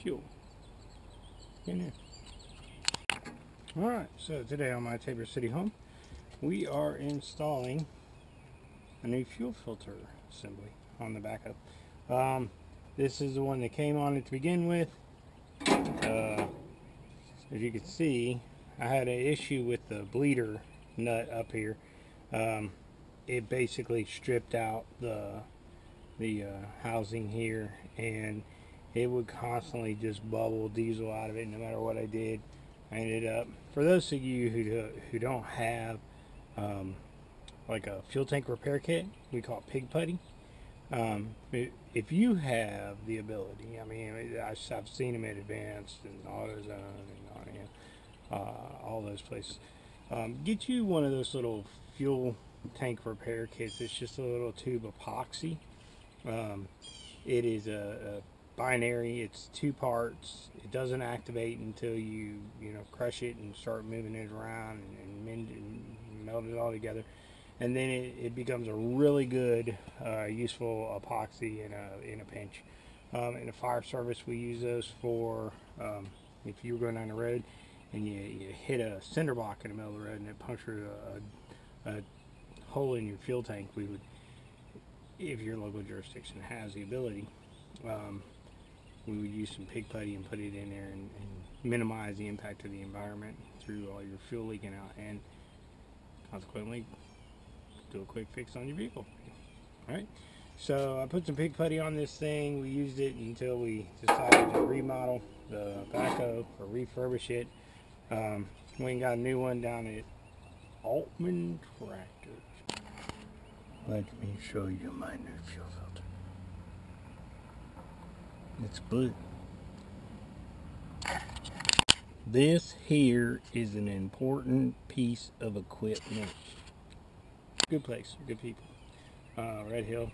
fuel. Alright, so today on my Tabor City home, we are installing a new fuel filter assembly on the Backhoe. This is the one that came on it to begin with. As you can see, I had an issue with the bleeder nut up here. It basically stripped out the housing here, and it would constantly just bubble diesel out of it no matter what I did. I ended up, for those of you who don't have like a fuel tank repair kit, we call it pig putty. If you have the ability, I mean, I've seen them at Advanced and AutoZone and all those places. Get you one of those little fuel tank repair kits. It's just a little tube epoxy. It is a binary. It's 2 parts. It doesn't activate until you crush it and start moving it around and mend it and melt it all together, and then it becomes a really good useful epoxy in a pinch. In the fire service, we use those for if you're going down the road and you hit a cinder block in the middle of the road and it punctured a hole in your fuel tank. We would, if your local jurisdiction has the ability, we would use some pig putty and put it in there and minimize the impact of the environment through all your fuel leaking out, and consequently do a quick fix on your vehicle. Alright, so I put some pig putty on this thing. We used it until we decided to remodel the Backhoe or refurbish it. We got a new one down at Altman Tractors. Let me show you my new fuel filter. It's blue. This here is an important piece of equipment. Good place, good people. Red Hill,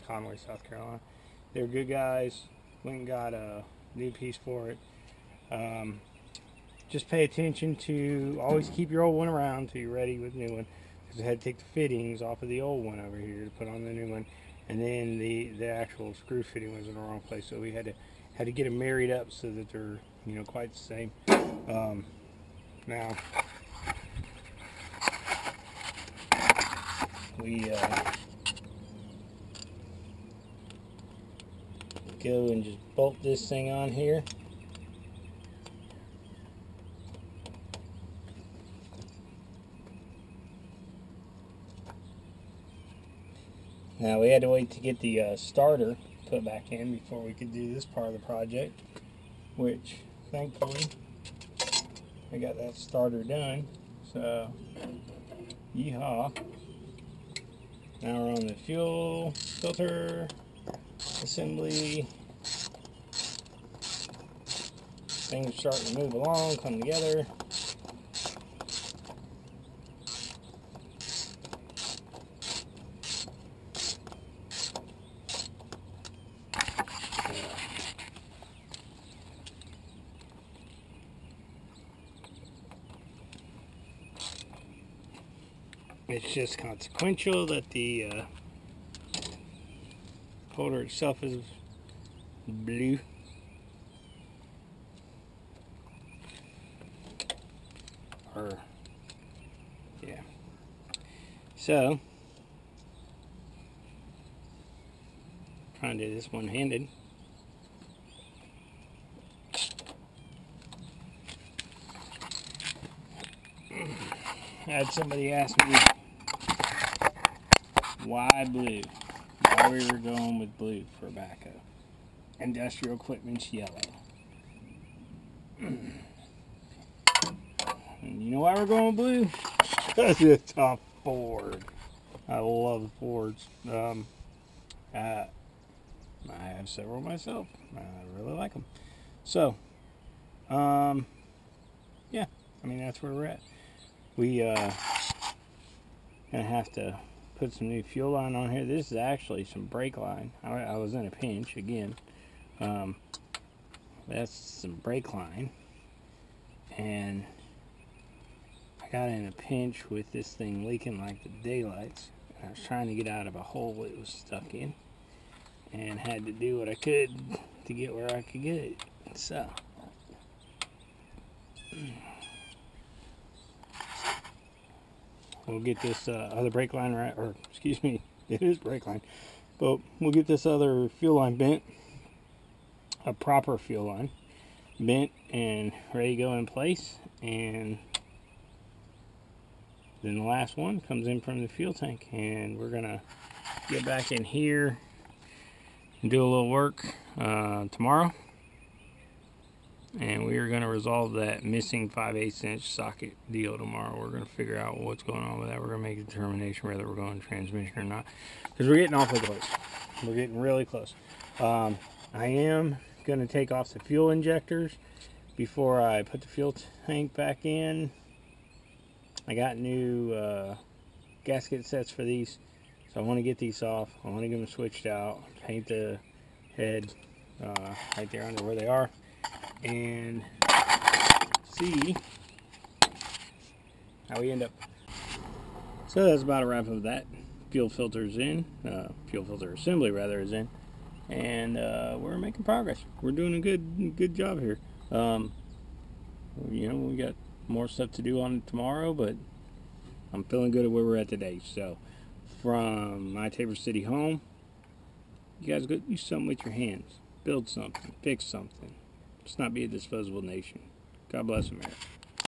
Conway, South Carolina. They're good guys. Went and got a new piece for it. Just pay attention to always keep your old one around until you're ready with the new one, because I had to take the fittings off of the old one over here to put on the new one, and then the actual screw fitting was in the wrong place, so we had to get them married up so that they're quite the same. Now we go and just bolt this thing on here. Now we had to wait to get the starter put back in before we could do this part of the project, which thankfully I got that starter done. So yeehaw. Now we're on the fuel filter assembly. Things are starting to move along, come together. It's just consequential that the holder itself is blue. Yeah. So, trying to do this one-handed. I had somebody ask me why blue, why we were going with blue for Backhoe. Industrial equipment's yellow. And you know why we're going with blue? Because it's a Ford. I love Fords. I have several myself. I really like them. So, yeah, I mean, that's where we're at. We gonna have to put some new fuel line on here. This is actually some brake line. I was in a pinch again. That's some brake line, and I got in a pinch with this thing leaking like the daylights. I was trying to get out of a hole it was stuck in, and had to do what I could to get where I could get it. So we'll get this other brake line right, or excuse me, it is brake line, but we'll get this other fuel line bent, a proper fuel line bent and ready to go in place. And then the last one comes in from the fuel tank, and we're gonna get back in here and do a little work tomorrow, and we are going to resolve that missing 5/8 inch socket deal tomorrow. We're going to figure out what's going on with that. We're going to make a determination whether we're going transmission or not, because we're getting awfully close. We're getting really close. I am going to take off the fuel injectors before I put the fuel tank back in. I got new gasket sets for these, so I want to get these off. I want to get them switched out, paint the head right there under where they are, and see how we end up. So that's about a wrap of that. Fuel filter's in, fuel filter assembly rather is in, and we're making progress. We're doing a good job here. You know, we got more stuff to do on it tomorrow, but I'm feeling good at where we're at today. So from my Tabor City home, you guys go do something with your hands. Build something, fix something. Let's not be a disposable nation. God bless America.